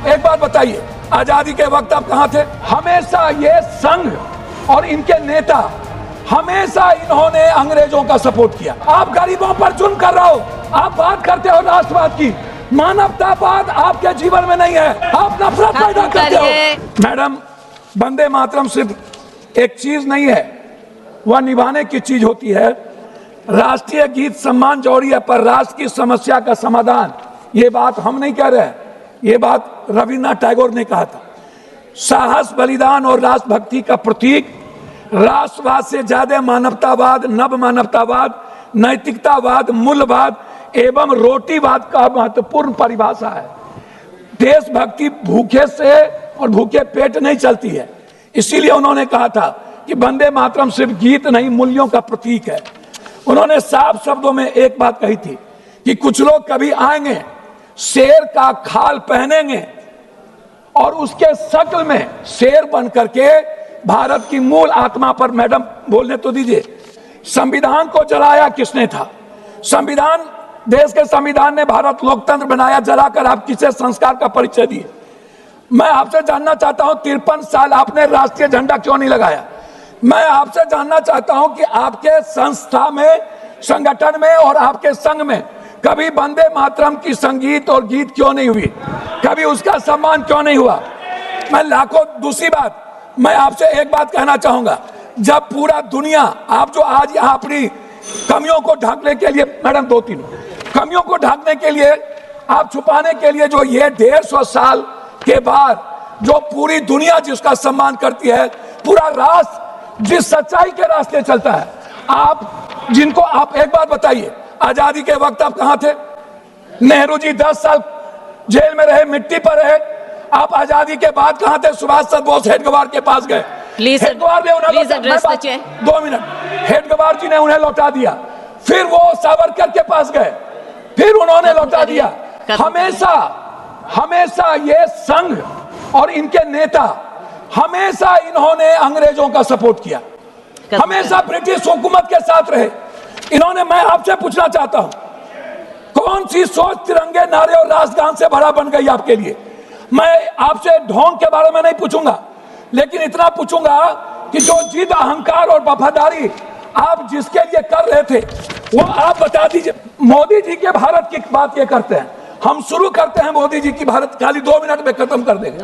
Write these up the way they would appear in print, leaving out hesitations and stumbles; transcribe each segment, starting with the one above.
एक बात बताइए, आजादी के वक्त आप कहां थे? हमेशा ये संघ और इनके नेता, हमेशा इन्होंने अंग्रेजों का सपोर्ट किया। आप गरीबों पर जुल्म कर रहे हो, आप बात करते हो राष्ट्रवाद की, मानवतावाद आपके जीवन में नहीं है, आप नफरत पैदा करते हो। मैडम, वंदे मातरम सिर्फ एक चीज नहीं है, वह निभाने की चीज होती है। राष्ट्रीय गीत सम्मान जरूरी है, पर राष्ट्र की समस्या का समाधान, ये बात हम नहीं कह रहे, ये बात रविन्द्रनाथ टैगोर ने कहा था। साहस, बलिदान और राष्ट्रभक्ति का प्रतीक राष्ट्रवाद से ज्यादा मानवतावाद, नव मानवतावाद, नैतिकतावाद, मूल्यवाद एवं रोटीवाद का महत्वपूर्ण परिभाषा है। देशभक्ति भूखे से और भूखे पेट नहीं चलती है, इसीलिए उन्होंने कहा था कि वंदे मातरम सिर्फ गीत नहीं, मूल्यों का प्रतीक है। उन्होंने साफ शब्दों में एक बात कही थी कि कुछ लोग कभी आएंगे, शेर का खाल पहनेंगे और उसके शक्ल में शेर बन करके भारत की मूल आत्मा पर, मैडम बोलने तो दीजिए, संविधान को जलाया किसने था? संविधान, देश के संविधान ने भारत लोकतंत्र बनाया, जलाकर आप किसे संस्कार का परिचय दिए? मैं आपसे जानना चाहता हूं, 53 साल आपने राष्ट्रीय झंडा क्यों नहीं लगाया? मैं आपसे जानना चाहता हूं कि आपके संस्था में, संगठन में और आपके संघ में कभी वंदे मातरम की संगीत और गीत क्यों नहीं हुई? कभी उसका सम्मान क्यों नहीं हुआ? मैं लाखों, दूसरी बात, मैं आपसे एक बात कहना चाहूंगा, जब पूरा दुनिया, आप जो आज यहाँ अपनी कमियों को ढकने के लिए, मैडम 2-3 कमियों को ढकने के लिए, आप छुपाने के लिए, जो ये 150 साल के बाद जो पूरी दुनिया जिसका सम्मान करती है, पूरा राष्ट्र जिस सच्चाई के रास्ते चलता है, आप जिनको, आप एक बात बताइए, आजादी के वक्त आप कहां थे? नेहरू जी 10 साल जेल में रहे, मिट्टी पर रहे। आप आजादी के बाद कहां थे? सुभाष चंद्र बोस हेडगवार के पास गए, हेडगवार ने उन्हें 2 मिनट, हेडगवार जी ने उन्हें लौटा दिया, फिर वो सावरकर के पास गए, फिर उन्होंने लौटा दिया। हमेशा ये संघ और इनके नेता, हमेशा इन्होंने अंग्रेजों का सपोर्ट किया, हमेशा ब्रिटिश हुकूमत के साथ रहे इन्होंने। मैं आपसे पूछना चाहता हूं, कौन सी सोच तिरंगे, नारे और राष्ट्रगान से भरा बन गई आपके लिए? मैं आपसे ढोंग के बारे में नहीं पूछूंगा, लेकिन इतना पूछूंगा कि जो जिद, अहंकार और वफादारी आप जिसके लिए कर रहे थे, वो आप बता दीजिए। मोदी जी के भारत की बात ये करते हैं, हम शुरू करते हैं मोदी जी की भारत, खाली 2 मिनट में खत्म कर देंगे।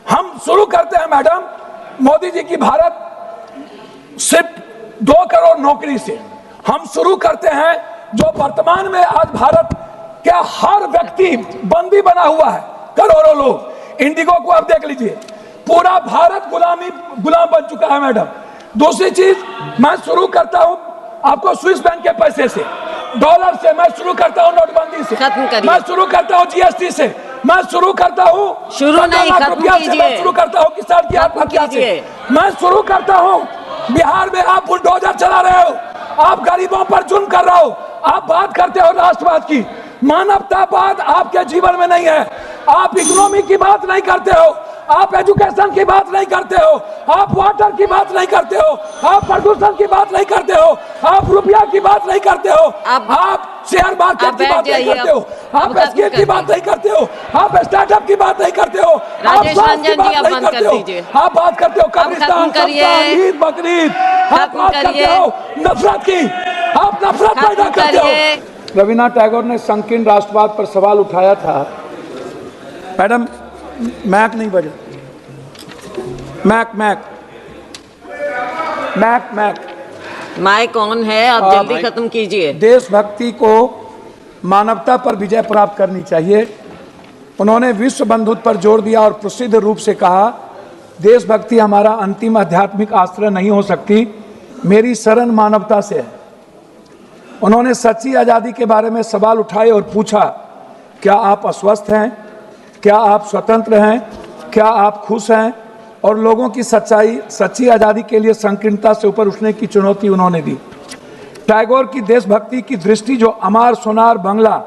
हम शुरू करते हैं मैडम मोदी जी की भारत सिर्फ 2 करोड़ नौकरी से। हम शुरू करते हैं जो वर्तमान में आज भारत का हर व्यक्ति बंदी बना हुआ है, करोड़ों लोग। इंडिगो को आप देख लीजिए, पूरा भारत गुलाम बन चुका है मैडम। दूसरी चीज, मैं शुरू करता हूं आपको स्विस बैंक के पैसे से, डॉलर से, मैं शुरू करता हूं नोटबंदी से, मैं शुरू करता हूं जीएसटी से, मैं शुरू करता हूं मैं शुरू करता हूं किसान की आत्महत्या से, मैं शुरू करता हूं बिहार में आप बुलडोजर चला रहे हो, आप गरीबों पर जुल्म कर रहे हो, आप बात करते हो राष्ट्रवाद की, मानवतावाद आपके जीवन में नहीं है, आप इकोनॉमी की बात नहीं करते हो, आप एजुकेशन की बात नहीं करते हो, आप वाटर की बात नहीं करते हो, आप प्रदूषण की बात नहीं करते हो, आप रुपया की बात नहीं करते हो, आप शेयर मार्केट की बात नहीं करते हो, आप स्किल की बात नहीं करते हो, आप स्टार्टअप की बात नहीं करते हो, आप स्वास्थ्य की बात नहीं करते हो, आप बात करते हो कब्रिस्तान, ईद, बकरीद, आप बात करते हो नफरत की, आप नफरत पैदा करते हो। रविन्द्रनाथ टैगोर ने संकीर्ण राष्ट्रवाद पर सवाल उठाया था। मैडम, मैक नहीं बजा, मैक माइक ऑन है, आप जल्दी खत्म कीजिए। देशभक्ति को मानवता पर विजय प्राप्त करनी चाहिए। उन्होंने विश्व बंधुत्व पर जोर दिया और प्रसिद्ध रूप से कहा, देशभक्ति हमारा अंतिम आध्यात्मिक आश्रय नहीं हो सकती, मेरी शरण मानवता से है। उन्होंने सच्ची आज़ादी के बारे में सवाल उठाए और पूछा, क्या आप अस्वस्थ हैं? क्या आप स्वतंत्र हैं? क्या आप खुश हैं? और लोगों की सच्ची आज़ादी के लिए संकीर्णता से ऊपर उठने की चुनौती उन्होंने दी। टैगोर की देशभक्ति की दृष्टि जो अमार सोनार बंगला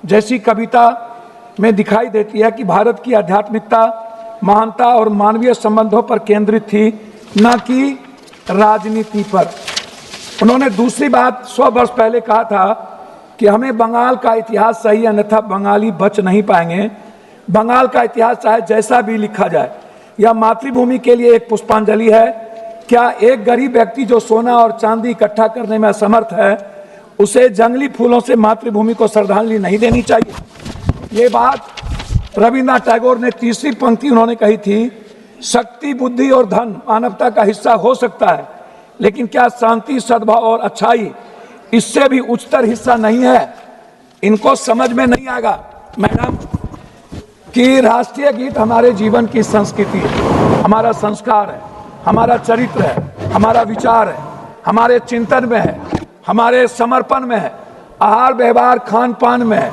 जैसी कविता में दिखाई देती है कि भारत की आध्यात्मिकता, महानता और मानवीय संबंधों पर केंद्रित थी, न कि राजनीति पर। उन्होंने दूसरी बात 100 वर्ष पहले कहा था कि हमें बंगाल का इतिहास सही, अन्यथा बंगाली बच नहीं पाएंगे। बंगाल का इतिहास चाहे जैसा भी लिखा जाए, यह मातृभूमि के लिए एक पुष्पांजलि है। क्या एक गरीब व्यक्ति जो सोना और चांदी इकट्ठा करने में असमर्थ है, उसे जंगली फूलों से मातृभूमि को श्रद्धांजलि नहीं देनी चाहिए? ये बात रविन्द्रनाथ टैगोर ने तीसरी पंक्ति उन्होंने कही थी, शक्ति, बुद्धि और धन मानवता का हिस्सा हो सकता है, लेकिन क्या शांति, सद्भाव और अच्छाई इससे भी उच्चतर हिस्सा नहीं है? इनको समझ में नहीं आएगा मैडम कि राष्ट्रीय गीत हमारे जीवन की संस्कृति है, हमारा संस्कार है, हमारा चरित्र है, हमारा विचार है, हमारे चिंतन में है, हमारे समर्पण में है, आहार व्यवहार खान पान में है,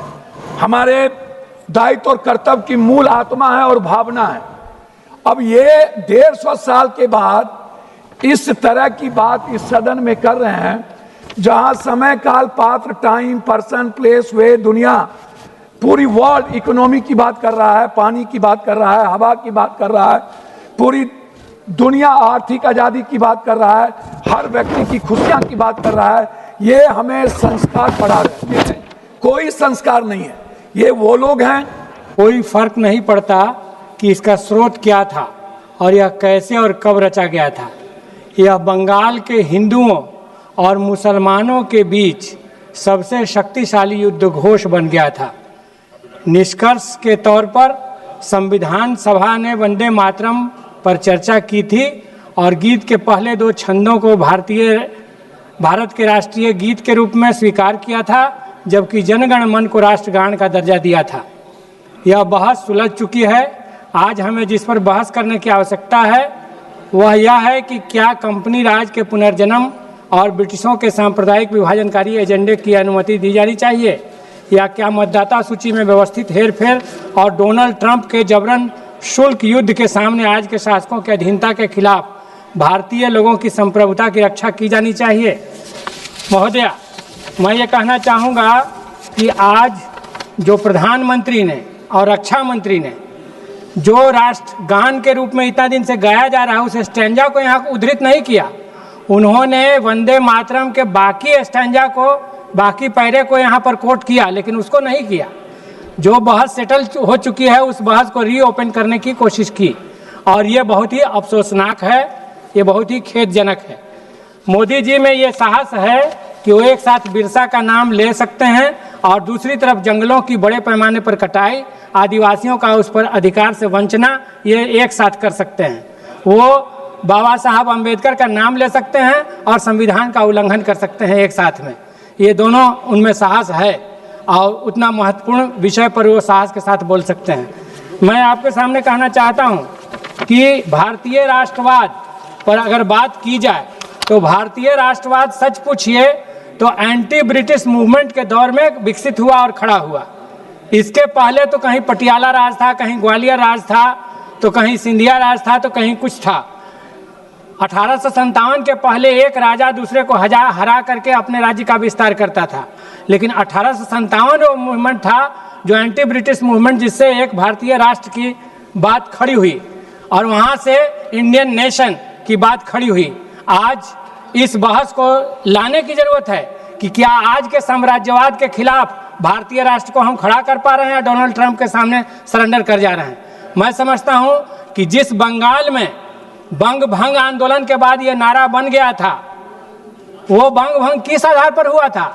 हमारे दायित्व और कर्तव्य की मूल आत्मा है और भावना है। अब ये 150 साल के बाद इस तरह की बात इस सदन में कर रहे हैं, जहां समय, काल, पात्र, टाइम, पर्सन, प्लेस, वे, दुनिया, पूरी वर्ल्ड इकोनॉमी की बात कर रहा है, पानी की बात कर रहा है, हवा की बात कर रहा है, पूरी दुनिया आर्थिक आजादी की बात कर रहा है, हर व्यक्ति की खुशियां की बात कर रहा है। ये हमें संस्कार पढ़ा रहे हैं, कोई संस्कार नहीं है। ये वो लोग हैं, कोई फर्क नहीं पड़ता कि इसका स्रोत क्या था और यह कैसे और कब रचा गया था। यह बंगाल के हिंदुओं और मुसलमानों के बीच सबसे शक्तिशाली युद्ध घोष बन गया था। निष्कर्ष के तौर पर संविधान सभा ने वंदे मातरम पर चर्चा की थी और गीत के पहले 2 छंदों को भारत के राष्ट्रीय गीत के रूप में स्वीकार किया था, जबकि जनगण मन को राष्ट्रगान का दर्जा दिया था। यह बहस सुलझ चुकी है। आज हमें जिस पर बहस करने की आवश्यकता है वह यह है कि क्या कंपनी राज के पुनर्जन्म और ब्रिटिशों के सांप्रदायिक विभाजनकारी एजेंडे की अनुमति दी जानी चाहिए, या क्या मतदाता सूची में व्यवस्थित हेरफेर और डोनाल्ड ट्रंप के जबरन शुल्क युद्ध के सामने आज के शासकों के अधीनता के खिलाफ भारतीय लोगों की संप्रभुता की रक्षा की जानी चाहिए। महोदया, मैं ये कहना चाहूँगा कि आज जो प्रधानमंत्री ने और रक्षा मंत्री ने जो राष्ट्रगान के रूप में इतना दिन से गाया जा रहा है उस स्टैंजा को यहाँ उद्धृत नहीं किया। उन्होंने वंदे मातरम के बाकी स्टैंजा को, बाकी पैरे को यहाँ पर कोट किया, लेकिन उसको नहीं किया। जो बहस सेटल हो चुकी है उस बहस को रीओपन करने की कोशिश की, और ये बहुत ही अफसोसनाक है, ये बहुत ही खेदजनक है। मोदी जी में ये साहस है कि वो एक साथ बिरसा का नाम ले सकते हैं और दूसरी तरफ जंगलों की बड़े पैमाने पर कटाई, आदिवासियों का उस पर अधिकार से वंचना, ये एक साथ कर सकते हैं। वो बाबा साहब अम्बेडकर का नाम ले सकते हैं और संविधान का उल्लंघन कर सकते हैं एक साथ में। ये दोनों उनमें साहस है और उतना महत्वपूर्ण विषय पर वो साहस के साथ बोल सकते हैं। मैं आपके सामने कहना चाहता हूँ कि भारतीय राष्ट्रवाद पर अगर बात की जाए तो भारतीय राष्ट्रवाद सच पूछिए तो एंटी ब्रिटिश मूवमेंट के दौर में विकसित हुआ और खड़ा हुआ। इसके पहले तो कहीं पटियाला राज था, कहीं ग्वालियर राज था, तो कहीं सिंधिया राज था, तो कहीं कुछ था। 1857 के पहले एक राजा दूसरे को हरा करके अपने राज्य का विस्तार करता था, लेकिन 1857 वो मूवमेंट था जो एंटी ब्रिटिश मूवमेंट, जिससे एक भारतीय राष्ट्र की बात खड़ी हुई और वहाँ से इंडियन नेशन की बात खड़ी हुई। आज इस बहस को लाने की जरूरत है कि क्या आज के साम्राज्यवाद के खिलाफ भारतीय राष्ट्र को हम खड़ा कर पा रहे हैं या डोनाल्ड ट्रंप के सामने सरेंडर कर जा रहे हैं। मैं समझता हूं कि जिस बंगाल में बंग भंग आंदोलन के बाद ये नारा बन गया था, वो बंग भंग किस आधार पर हुआ था?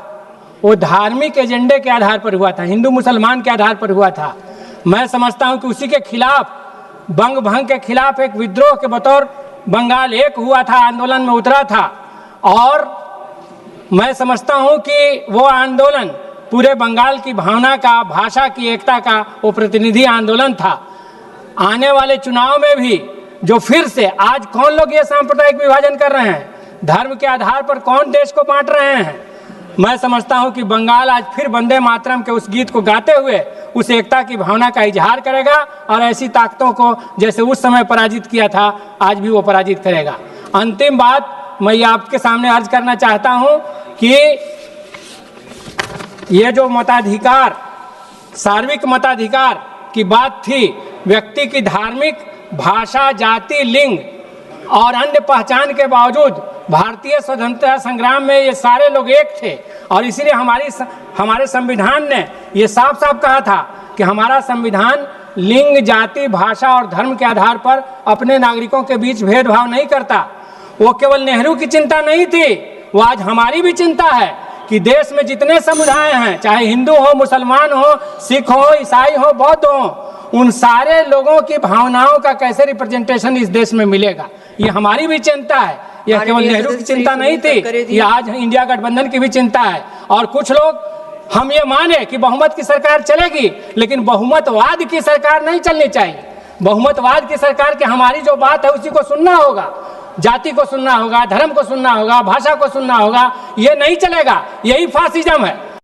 वो धार्मिक एजेंडे के आधार पर हुआ था, हिंदू मुसलमान के आधार पर हुआ था। मैं समझता हूं कि उसी के खिलाफ, बंग भंग के खिलाफ एक विद्रोह के बतौर बंगाल एक हुआ था, आंदोलन में उतरा था, और मैं समझता हूं कि वो आंदोलन पूरे बंगाल की भावना का, भाषा की एकता का वो प्रतिनिधि आंदोलन था। आने वाले चुनाव में भी जो फिर से आज कौन लोग ये सांप्रदायिक विभाजन कर रहे हैं, धर्म के आधार पर कौन देश को बांट रहे हैं, मैं समझता हूं कि बंगाल आज फिर वंदे मातरम के उस गीत को गाते हुए उस एकता की भावना का इजहार करेगा और ऐसी ताकतों को जैसे उस समय पराजित किया था आज भी वो पराजित करेगा। अंतिम बात मैं आपके सामने अर्ज करना चाहता हूं कि ये जो मताधिकार, सार्वत्रिक मताधिकार की बात थी, व्यक्ति की धार्मिक, भाषा, जाति, लिंग और अन्य पहचान के बावजूद भारतीय स्वतंत्रता संग्राम में ये सारे लोग एक थे, और इसीलिए हमारे संविधान ने ये साफ साफ कहा था कि हमारा संविधान लिंग, जाति, भाषा और धर्म के आधार पर अपने नागरिकों के बीच भेदभाव नहीं करता। वो केवल नेहरू की चिंता नहीं थी, वो आज हमारी भी चिंता है कि देश में जितने समुदाय हैं, चाहे हिंदू हो, मुसलमान हो, सिख हो, ईसाई हो, बौद्ध हो, उन सारे लोगों की भावनाओं का कैसे रिप्रेजेंटेशन इस देश में मिलेगा, ये हमारी भी चिंता है। यह केवल नेहरू की चिंता नहीं थी, ये आज इंडिया गठबंधन की भी चिंता है। और कुछ लोग हम ये माने कि बहुमत की सरकार चलेगी, लेकिन बहुमतवाद की सरकार नहीं चलनी चाहिए। बहुमतवाद की सरकार की हमारी जो बात है उसी को सुनना होगा, जाति को सुनना होगा, धर्म को सुनना होगा, भाषा को सुनना होगा, ये नहीं चलेगा। यही फासिज्म है।